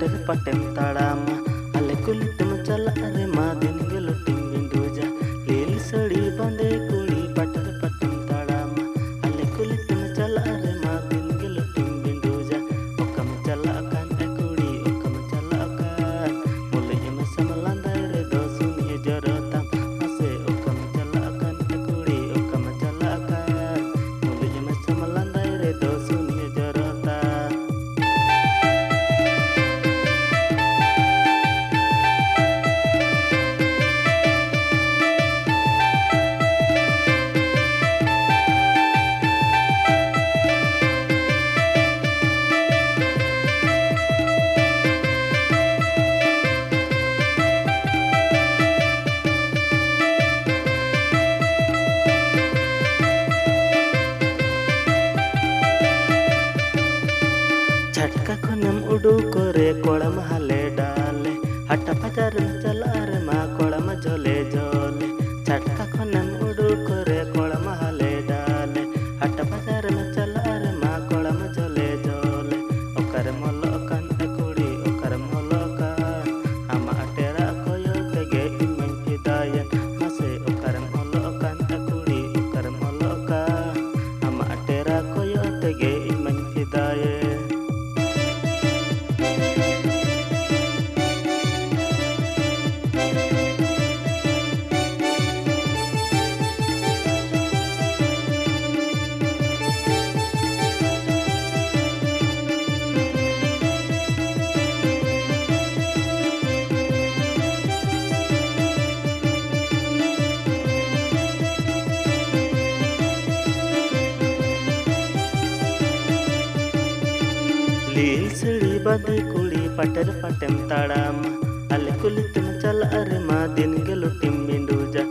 पटर पटेम ताड़ामा आले कुलितम चला रे मा दिन गेलो टिम बिंदुजा लील सड़ी बांधे कुड़ी पटर पटेम ताड़ामा आले कुलितम चला रे मा दिन गेलो टिम बिंदुजा ओकम चला kan कुड़ी ओकम चला kan मुले में समलांदा रे दो सुनिए जरता आसे ओकम चला kan कुड़ी ओकम चला kan मुले में समलांदा रे दो सुनिए जरता झटका खनम उडू करे कोड़म हाले डाले हटा पचार चला रे मा कोड़म झोले झोले झटका खनम उडू करे कोड़म हाले डाले हटा पचार चला रे मा कोड़म झोले झोले ओकर मोलोकान कुड़ी ओकर मोलोकान आमा टेरा कोयो तेगे इमन हिदायन मासे ओकर मोलोकान कुड़ी ओकर मोलोकान आमा टेरा कोयो तेगे इमन हिदायन लील सड़ी बांधे कुड़ी पटर पटेम ताड़ामा आले कुलितम चला रे मा दिन गेलो टिम बिंदुजा